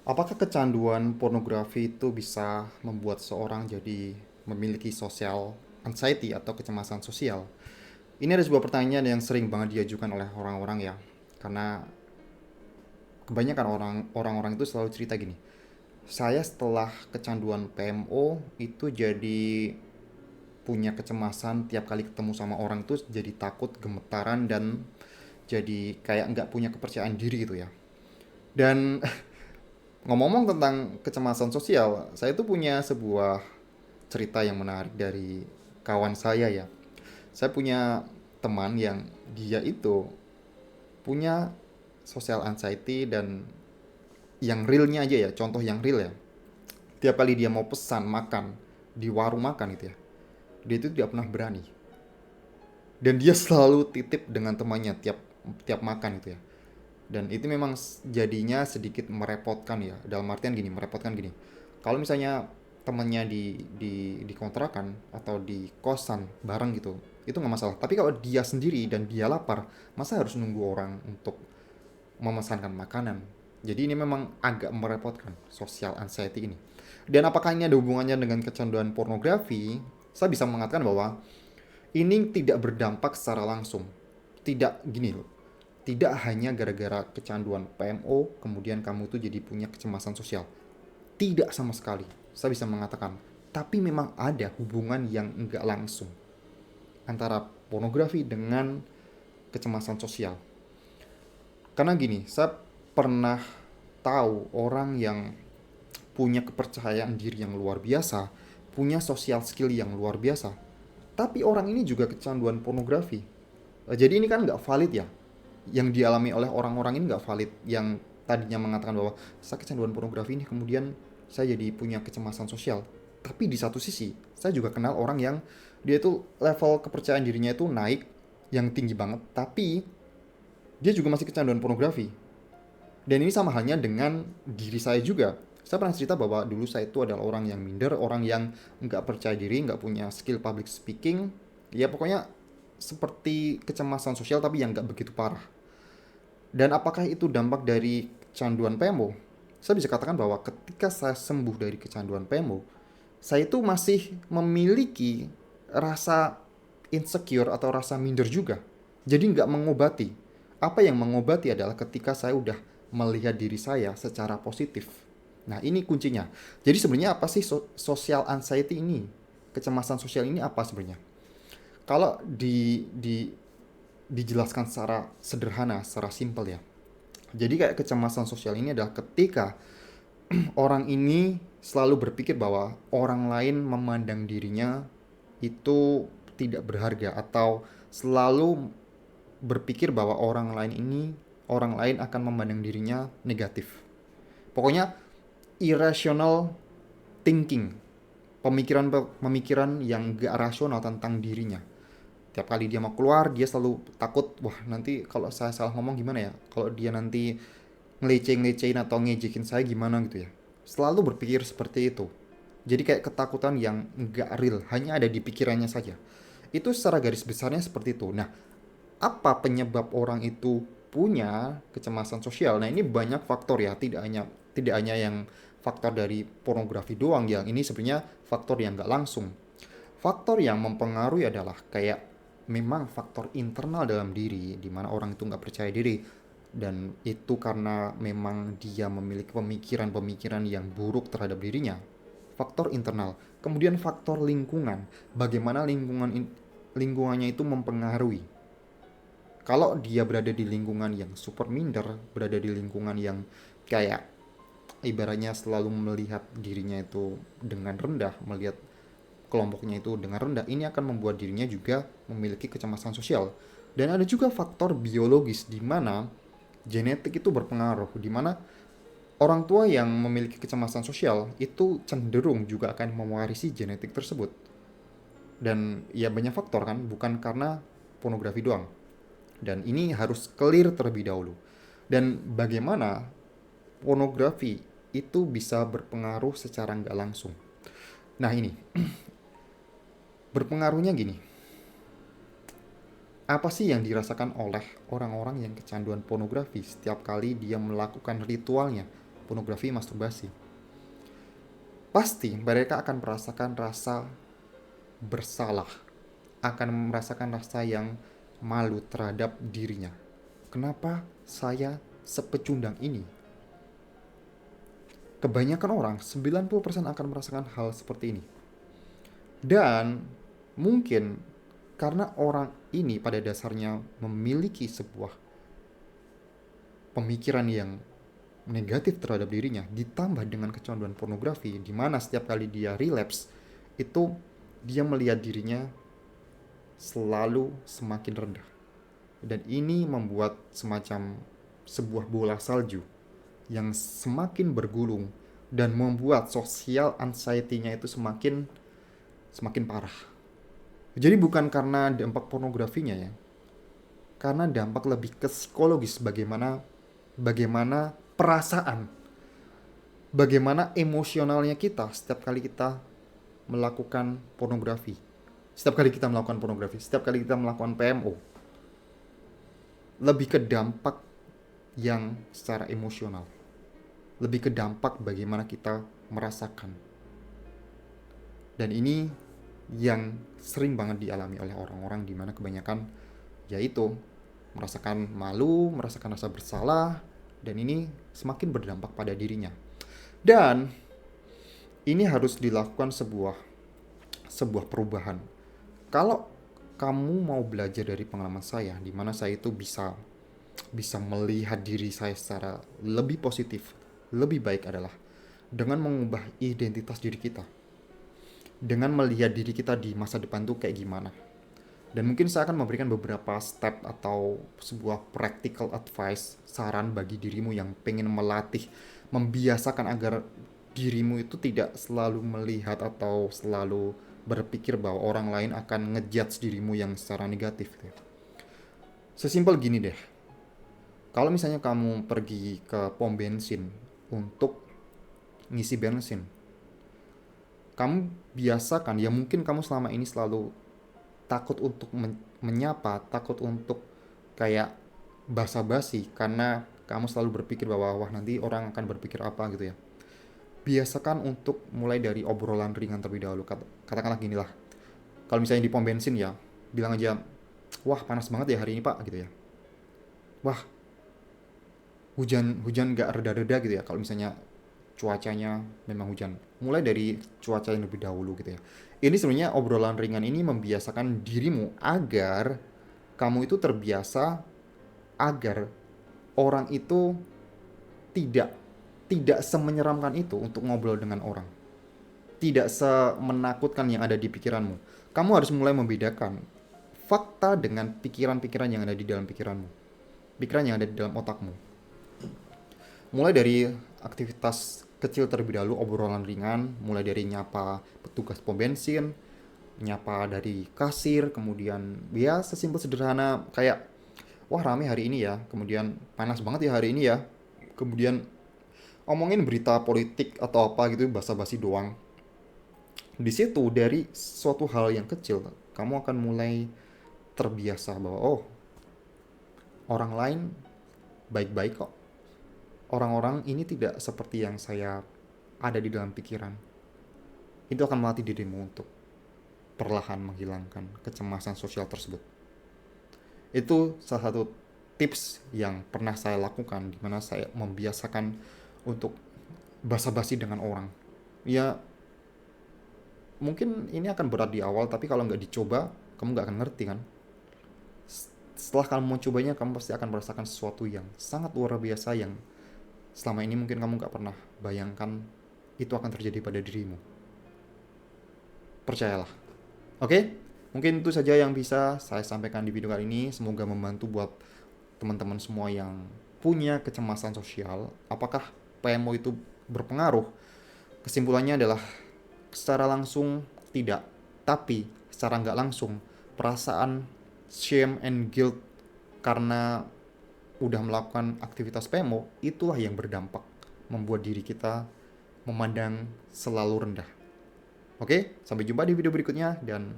Apakah kecanduan pornografi itu bisa membuat seorang jadi memiliki social anxiety atau kecemasan sosial? Ini ada sebuah pertanyaan yang sering banget diajukan oleh orang-orang ya. Karena kebanyakan orang-orang itu selalu cerita gini. Saya setelah kecanduan PMO itu jadi punya kecemasan tiap kali ketemu sama orang itu jadi takut, gemetaran dan jadi kayak nggak punya kepercayaan diri gitu ya. Dan ngomong-ngomong tentang kecemasan sosial, saya tuh punya sebuah cerita yang menarik dari kawan saya ya. Saya punya teman yang dia itu punya social anxiety dan yang realnya aja ya, contoh yang real ya. Tiap kali dia mau pesan makan di warung makan gitu ya, dia itu tidak pernah berani. Dan dia selalu titip dengan temannya tiap tiap makan gitu ya. Dan itu memang jadinya sedikit merepotkan ya, dalam artian gini, merepotkan gini, kalau misalnya temennya di kontrakan atau di kosan bareng gitu, itu nggak masalah. Tapi kalau dia sendiri dan dia lapar, masa harus nunggu orang untuk memesankan makanan? Jadi ini memang agak merepotkan social anxiety ini. Dan apakah ini ada hubungannya dengan kecanduan pornografi? Saya bisa mengatakan bahwa ini tidak berdampak secara langsung. Tidak gini loh, tidak hanya gara-gara kecanduan PMO kemudian kamu tuh jadi punya kecemasan sosial. Tidak sama sekali. Saya bisa mengatakan, tapi memang ada hubungan yang enggak langsung antara pornografi dengan kecemasan sosial. Karena gini, saya pernah tahu orang yang punya kepercayaan diri yang luar biasa, punya social skill yang luar biasa, tapi orang ini juga kecanduan pornografi. Jadi ini kan nggak valid ya, yang dialami oleh orang-orang ini nggak valid, yang tadinya mengatakan bahwa saya kecanduan pornografi ini kemudian saya jadi punya kecemasan sosial. Tapi di satu sisi saya juga kenal orang yang dia itu level kepercayaan dirinya itu naik yang tinggi banget, tapi dia juga masih kecanduan pornografi. Dan ini sama halnya dengan diri saya juga. Saya pernah cerita bahwa dulu saya itu adalah orang yang minder, orang yang nggak percaya diri, nggak punya skill public speaking. Ya pokoknya seperti kecemasan sosial tapi yang nggak begitu parah. Dan apakah itu dampak dari kecanduan PMO? Saya bisa katakan bahwa ketika saya sembuh dari kecanduan PMO, saya itu masih memiliki rasa insecure atau rasa minder juga. Jadi nggak mengobati. Apa yang mengobati adalah ketika saya udah melihat diri saya secara positif. Nah ini kuncinya. Jadi sebenarnya apa sih social anxiety ini? Kecemasan sosial ini apa sebenarnya? Kalau dijelaskan secara sederhana, secara simpel ya. Jadi kayak kecemasan sosial ini adalah ketika orang ini selalu berpikir bahwa orang lain memandang dirinya itu tidak berharga atau selalu berpikir bahwa orang lain akan memandang dirinya negatif. Pokoknya irrational thinking, pemikiran-pemikiran yang gak rasional tentang dirinya. Tiap kali dia mau keluar dia selalu takut, wah nanti kalau saya salah ngomong gimana ya, kalau dia nanti ngelecehin atau ngejekin saya gimana gitu ya. Selalu berpikir seperti itu. Jadi kayak ketakutan yang nggak real, hanya ada di pikirannya saja. Itu secara garis besarnya seperti itu. Nah, apa penyebab orang itu punya kecemasan sosial? Nah, ini banyak faktor ya, tidak hanya yang faktor dari pornografi doang, yang ini sebenarnya faktor yang nggak langsung. Faktor yang mempengaruhi adalah kayak memang faktor internal dalam diri, di mana orang itu nggak percaya diri, dan itu karena memang dia memiliki pemikiran-pemikiran yang buruk terhadap dirinya. Faktor internal. Kemudian faktor lingkungan. Bagaimana lingkungannya itu mempengaruhi. Kalau dia berada di lingkungan yang super minder, berada di lingkungan yang kayak ibaratnya selalu melihat dirinya itu dengan rendah, melihat kelompoknya itu dengan rendah, ini akan membuat dirinya juga memiliki kecemasan sosial. Dan ada juga faktor biologis di mana genetik itu berpengaruh, di mana orang tua yang memiliki kecemasan sosial itu cenderung juga akan mewarisi genetik tersebut. Dan ya banyak faktor kan, bukan karena pornografi doang. Dan ini harus clear terlebih dahulu. Dan bagaimana pornografi itu bisa berpengaruh secara nggak langsung. Nah ini, berpengaruhnya gini, apa sih yang dirasakan oleh orang-orang yang kecanduan pornografi setiap kali dia melakukan ritualnya? pornografi, masturbasi, pasti mereka akan merasakan rasa bersalah, akan merasakan rasa yang malu terhadap dirinya. Kenapa saya sepecundang ini? Kebanyakan orang, 90% akan merasakan hal seperti ini. Dan mungkin karena orang ini pada dasarnya memiliki sebuah pemikiran yang negatif terhadap dirinya, ditambah dengan kecanduan pornografi, di mana setiap kali dia relapse, itu dia melihat dirinya selalu semakin rendah. Dan ini membuat semacam sebuah bola salju yang semakin bergulung dan membuat social anxiety-nya itu semakin parah. Jadi bukan karena dampak pornografinya ya, karena dampak lebih ke psikologis, bagaimana perasaan, bagaimana emosionalnya kita setiap kali kita melakukan pornografi. Setiap kali kita melakukan pornografi, setiap kali kita melakukan PMO, lebih ke dampak yang secara emosional, lebih ke dampak bagaimana kita merasakan. Dan ini yang sering banget dialami oleh orang-orang, di mana kebanyakan yaitu merasakan malu, merasakan rasa bersalah, dan ini semakin berdampak pada dirinya. Dan ini harus dilakukan sebuah perubahan. Kalau kamu mau belajar dari pengalaman saya, di mana saya itu bisa melihat diri saya secara lebih positif, lebih baik, adalah dengan mengubah identitas diri kita, dengan melihat diri kita di masa depan tuh kayak gimana. Dan mungkin saya akan memberikan beberapa step atau sebuah practical advice, saran bagi dirimu yang pengen melatih, membiasakan agar dirimu itu tidak selalu melihat atau selalu berpikir bahwa orang lain akan ngejudge dirimu yang secara negatif. Sesimpel gini deh, kalau misalnya kamu pergi ke pom bensin untuk ngisi bensin, kamu biasakan, ya mungkin kamu selama ini selalu takut untuk menyapa, takut untuk kayak basa-basi, karena kamu selalu berpikir bahwa wah nanti orang akan berpikir apa gitu ya. Biasakan untuk mulai dari obrolan ringan terlebih dahulu. Katakanlah gini lah, kalau misalnya di pom bensin ya, bilang aja, wah panas banget ya hari ini pak gitu ya. Wah hujan gak reda-reda gitu ya, kalau misalnya cuacanya memang hujan. Mulai dari cuaca yang lebih dahulu gitu ya. Ini sebenarnya obrolan ringan ini membiasakan dirimu agar kamu itu terbiasa, agar orang itu tidak tidak semenyeramkan itu untuk ngobrol dengan orang. Tidak semenakutkan yang ada di pikiranmu. Kamu harus mulai membedakan fakta dengan pikiran-pikiran yang ada di dalam pikiranmu. Pikiran yang ada di dalam otakmu. Mulai dari aktivitas kecil terlebih dahulu, obrolan ringan, mulai dari nyapa petugas pom bensin, nyapa dari kasir, kemudian ya sesimpel sederhana kayak wah rame hari ini ya, kemudian panas banget ya hari ini ya, kemudian omongin berita politik atau apa gitu, basa-basi doang. Di situ dari suatu hal yang kecil kamu akan mulai terbiasa bahwa oh, orang lain baik-baik kok, orang-orang ini tidak seperti yang saya ada di dalam pikiran. Itu akan melatih dirimu untuk perlahan menghilangkan kecemasan sosial tersebut. Itu salah satu tips yang pernah saya lakukan, di mana saya membiasakan untuk basa-basi dengan orang. Ya mungkin ini akan berat di awal, tapi kalau nggak dicoba kamu nggak akan ngerti kan. Setelah kamu mencobanya, kamu pasti akan merasakan sesuatu yang sangat luar biasa, yang selama ini mungkin kamu nggak pernah bayangkan itu akan terjadi pada dirimu. Percayalah. Oke? Mungkin itu saja yang bisa saya sampaikan di video kali ini. Semoga membantu buat teman-teman semua yang punya kecemasan sosial. Apakah PMO itu berpengaruh? Kesimpulannya adalah secara langsung tidak, tapi secara nggak langsung perasaan shame and guilt karena udah melakukan aktivitas PMO itulah yang berdampak membuat diri kita memandang selalu rendah. Oke, sampai jumpa di video berikutnya dan